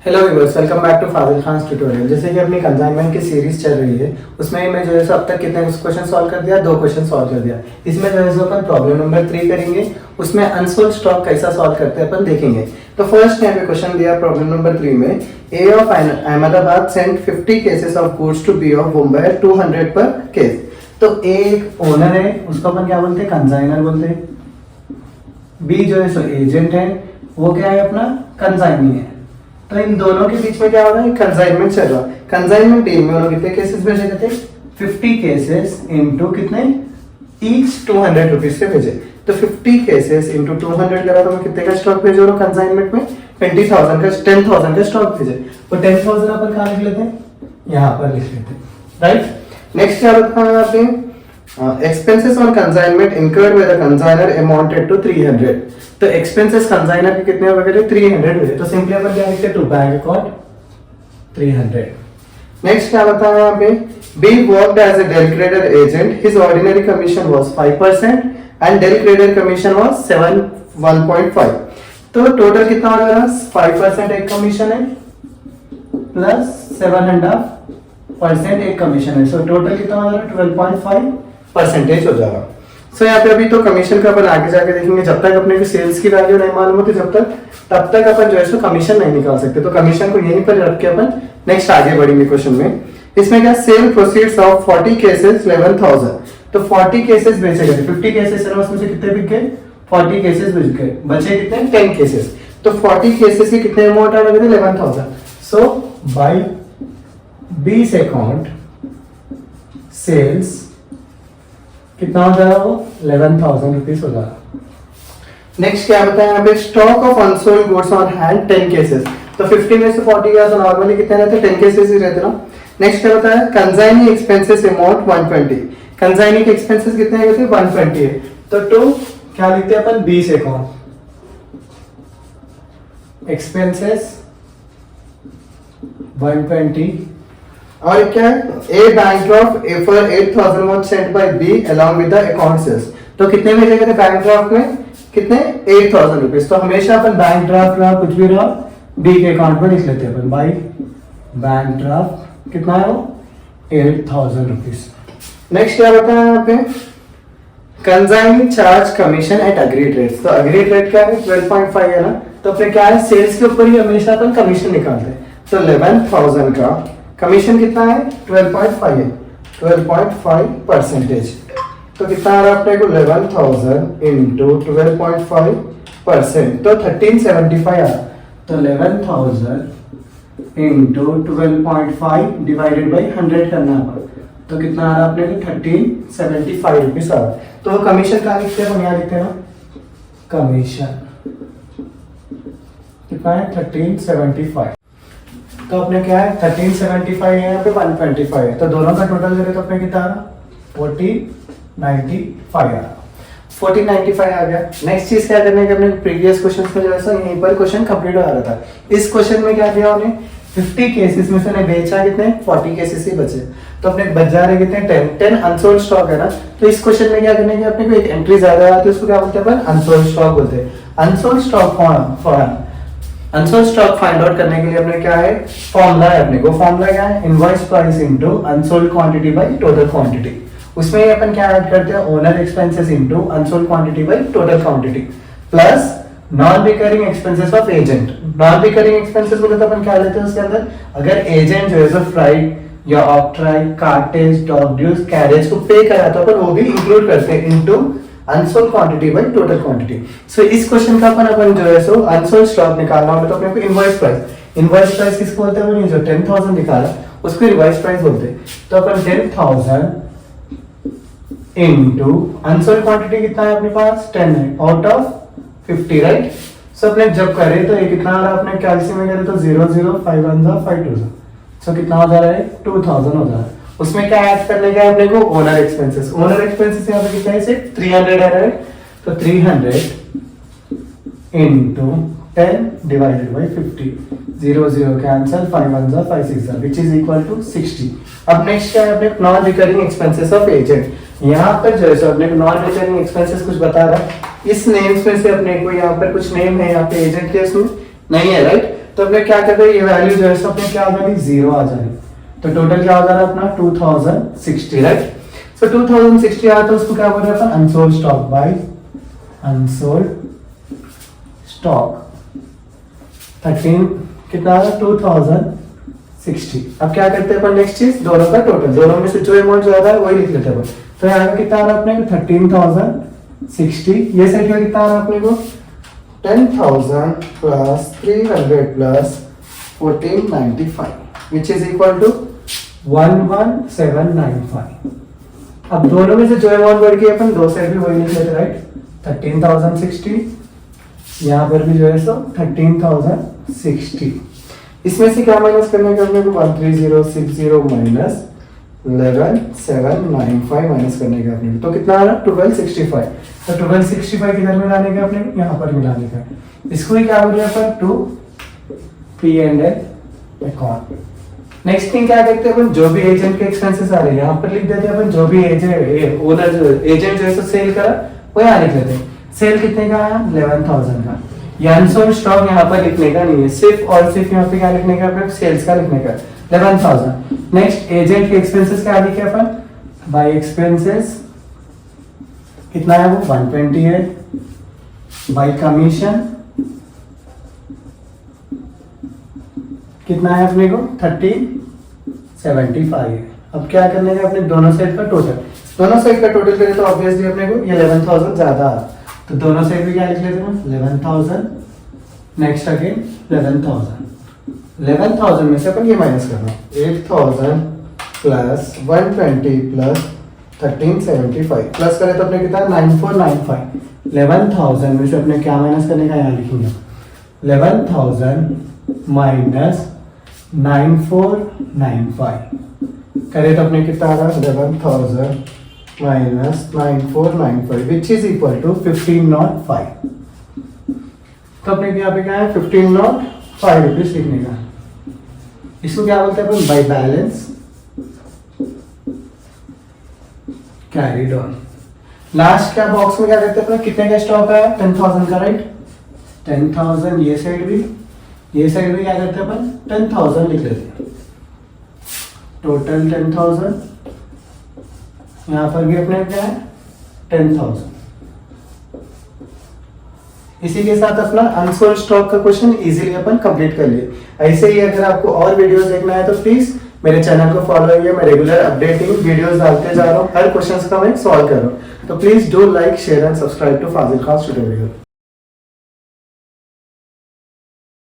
Hello viewers, welcome back to Fazil Khan tutorial. जैसे कि अपनी कंसाइनमेंट की सीरीज चल रही है, उसमें मैं जो है अब तक कितने क्वेश्चन सॉल्व कर दिया, 2 क्वेश्चन सॉल्व कर दिया। इसमें जो है अपन प्रॉब्लम नंबर 3 करेंगे, उसमें अनसोल्ड स्टॉक कैसा सॉल्व करते हैं अपन देखेंगे। तो फर्स्ट यहाँ पे क्वेश्चन दिया प्रॉब्लम नंबर 3 में, A of Ahmedabad send 50 cases of goods to B of Mumbai 200 पर केस। तो ए एक ओनर है, उसको अपन क्या बोलते हैं, कंसाइनर बोलते हैं। बी जो है सो एजेंट है, वो क्या है अपना कंसाइनी है। तो इन दोनों के बीच में क्या हो रहा है, कंसाइनमेंट चल रहा है। कंसाइनमेंट डील में उन्होंने कितने केसेस भेजे थे, 50 केसेस इनटू कितने, ईच 200 रुपीज से भेजे। तो 50 केसेस इनटू 200 करा तो मैं कितने का स्टॉक भेजो रहा कंसाइनमेंट में, 10,000 का स्टॉक भेजे। तो 10,000 अपन कहाँ लिख लेते हैं, यहाँ पर लिख लेते हैं, राइट। नेक्स्ट क्या होता है यहाँ पे, expenses on consignment incurred by the consignor amounted to 300। तो expenses consignor के कितने हो गए, 300 हुए। तो सिंपली अपन क्या लिखते हैं, टू बैंक अकाउंट 300। नेक्स्ट क्या होता है यहाँ पे, B worked as a Dell Trader agent, his ordinary commission was 5% and Dell Trader commission was 1.5। तो टोटल कितना हो रहा है, 5% एक कमीशन है प्लस 7.5% एक कमीशन है। सो टोटल कितना हो रहा है, 12.5% हो जाएगा। सो यहाँ पे अभी तो कमीशन का अपन आगे जाके देखेंगे। जब तक अपने को सेल्स की वैल्यू नहीं मालूम होती तब तक अपन जो है सो कमीशन नहीं निकाल सकते। तो कमीशन को यहीं पर रख के अपन नेक्स्ट आगे बढ़ेंगे क्वेश्चन में। इसमें क्या, सेल प्रोसीड्स ऑफ 40 केसेस 11,000। तो 40 केसेस बेचे गए, 50 केसेस है ना, उसमें से कितने बिक गए, 40 केसेस बिक गए, बचे कितने, 10 केसेस। तो 40 केसेस के कितने अमाउंट आ गए थे, 11,000। सो बाय बीस अकाउंट सेल्स कितना हो जाएगा, वो 11,000 रुपीज हो जाएगा। नेक्स्ट क्या बताया यहाँ पे, stock of unsold goods on hand 10 cases. तो 50 में से 40 गया तो नॉर्मली कितने रहते, 10 केसेस ही रहते ना। नेक्स्ट क्या बताया, कंसाइनी एक्सपेंसेस अमाउंट 120। कंसाइनी के एक्सपेंसेस कितने हैं, 120 है। तो टू क्या लिखते हैं अपन, 20 अकाउंट एक्सपेंसेस 120। और क्या है, A bank draft A for 8,000 was sent by B along with the account sales. तो कितने भेजे गए थे बैंक ड्राफ्ट में, कितने, 8,000 रुपीज। तो हमेशा अपन बैंक ड्राफ्ट रहा कुछ भी रहा बी के अकाउंट में लिख लेते हैं अपन, बाय बैंक ड्राफ्ट कितना है वो, 8,000 रुपीज। नेक्स्ट क्या बताया यहाँ पे, consignee charge commission at agreed rate. तो अग्रीड रेट क्या है, 12.5 है ना। तो फिर क्या है, सेल्स के ऊपर ही हमेशा अपन कमीशन निकालते हैं। तो 11,000 का कमीशन कितना है, 12.5 है, 12.5%। तो कितना आ रहा है अपने को, 11,000 इंटू 12.5%, तो 1375 आ रहा। तो 11,000 इंटू 12.5 डिवाइडेड बाई 100 करना है, तो कितना आ रहा अपने को, 1375 रुपीज आ रहा। तो वो कमीशन कहाँ लिखते हैं, हम यहाँ लिखते हैं ना, कमीशन कितना है, 1375। तो अपने क्या है, 1375 है, यहाँ पे 125 है। तो दोनों का टोटल करें तो अपने कितना आ रहा, 1495 आ रहा, 1495 आ गया। नेक्स्ट चीज क्या करने के, अपने प्रीवियस क्वेश्चन में जैसा यहीं पर क्वेश्चन कंप्लीट हो रहा था। इस क्वेश्चन में क्या दिया उन्हें, 50 केसेस में से उन्हें बेचा कितने, 40 केसेस ही बचे। तो अपने बच जा रहे कितने, 10 अनसोल्ड स्टॉक है ना। तो इस क्वेश्चन में क्या करने के, अपने को एक एंट्री ज्यादा आती है, उसको क्या बोलते हैं अपन, अनसोल्ड स्टॉक बोलते हैं। Unsold stock unsold stock find out करने के लिए अपने क्या है, फॉर्मूला है अपने को। फॉर्मूला क्या है, invoice price into unsold quantity by total quantity. उसमें अपन क्या ऐड करते हैं, owner expenses into unsold quantity by total quantity plus non recurring expenses of agent. Non recurring expenses बोले तो अपन क्या लेते हैं उसके अंदर, अगर एजेंट जो है सो फ्राइट या ऑक्ट्राइड, कार्टेज, डॉग ड्यूज, कैरेज को पे करा तो अपन वो भी इंक्लूड करते हैं into unsold quantity by total quantity. So इस क्वेश्चन का अपन जो है सो अनसोल्ड स्टॉक निकालना होगा तो अपने को इनवॉइस प्राइस किसको बोलते हैं, वो जो 10,000 निकाला उसको इनवॉइस प्राइस बोलते हैं। तो अपन 10,000 इनटू अनसोल्ड क्वांटिटी कितना है अपने पास, 10 है आउट ऑफ 50, राइट। सो अपने जब करे तो ये कितना आ रहा है, अपने कैलसी में करे तो 0 0 5 1 5 2। सो कितना हो जा रहा है, 2000 हो जा रहा है। उसमें क्या ऐड करने का है अपने को, ओनर एक्सपेंसेस। ओनर एक्सपेंसेस यहाँ पे कितना है, 300 है, राइट। तो 300 into 10 divided by 50, 0 0 cancel, 5 1 5 6 which is equal to 60। अब नेक्स्ट क्या है, अपने non recurring expenses of agent. यहाँ पर जो है सो अपने को नॉन रिकरिंग एक्सपेंसेस कुछ बता रहा है। इस नेम्स में से अपने को यहाँ पर कुछ नेम है, यहाँ पे एजेंट के उसमें नहीं है, राइट। तो अपने क्या करते हैं, ये वैल्यू जो है सो अपने क्या आ जाएगी, 0 आ जाएगी। तो टोटल क्या हो जा रहा है अपना 2060, राइट। सो 2060 आया तो उसको क्या बोल रहे हैं अपन, unsold stock by unsold stock 13 कितना आ रहा है 2060। अब क्या करते हैं अपन नेक्स्ट चीज, दोनों का टोटल, दोनों में से जो अमाउंट ज्यादा है वही लिख लेते हैं अपन। तो यहाँ पे कितना आ रहा है अपने को 13,060, ये साइड में कितना आ रहा है अपने को 10,000 plus 300 plus 1495 which is equal to 11795। अब दोनों में से जो अमाउंट बढ़ गई अपन दो साइड भी वही लिख लेते, राइट। 13,060 यहाँ पर भी जो है सो 13,060, इसमें से क्या माइनस करने का अपने को 13060 माइनस 11795 माइनस करने का अपने को, तो कितना आ रहा है 1265। तो 1265 किधर मिलाने का अपने को, यहाँ पर मिलाने का। इसको ही क्या बोल रहे हैं अपन, to P&L account. Next thing क्या देखते हैं अपन, जो भी एजेंट के एक्सपेंसेस आ रहे हैं यहाँ पर लिख देते हैं अपन, जो भी एजेंट ओनर जो एजेंट जो है सेल करा वो यहाँ लिख लेते हैं। सेल कितने का है 11,000 का। ये अनसोल्ड स्टॉक यहाँ पर लिखने का नहीं है, सिर्फ और सिर्फ यहाँ पे क्या लिखने का अपने सेल्स का लिखने का 11,000। नेक्स्ट एजेंट के एक्सपेंसेस क्या लिखे अपन, बाय एक्सपेंसेस कितना है वो 120 है, बाय कमीशन कितना है अपने को 1375 है। अब क्या करने का अपने दोनों साइड का टोटल, दोनों साइड का टोटल करें तो ऑब्वियसली अपने को ये 11,000 ज्यादा है, तो दोनों साइड भी क्या लिख लेते हैं 11,000, नेक्स्ट अगेन 11,000 में से अपन ये माइनस करना 8,000 प्लस 120 प्लस 1375 प्लस करें तो अपने कितना 9495। 11,000 में से अपने क्या माइनस करने का यहाँ लिखेंगे 11,000 माइनस 9495 करें तो अपने कितना आ रहा है 11,000 minus 9495 which is equal to 1505। तो अपने यहाँ पे क्या है 1505 रुपीज लिखने का। इसको क्या बोलते हैं अपन, by balance carried on. Last क्या बॉक्स में क्या करते हैं अपना, कितने का स्टॉक है 10,000 का, राइट। 10,000 ये साइड भी क्या करते हैं अपन 10,000 लिख लेते हैं, टोटल 10,000, यहाँ पर भी अपने क्या है 10,000। इसी के साथ अपना अनसोल्ड स्टॉक का क्वेश्चन इजीली अपन कंप्लीट कर लिए। ऐसे ही अगर आपको और वीडियोस देखना है तो प्लीज मेरे चैनल को फॉलो करिए, मैं रेगुलर अपडेटिंग वीडियोस डालते जा रहा हूँ, हर क्वेश्चन का मैं सॉल्व कर रहा हूँ। तो please do like share and subscribe to Fazil Khan tutorial.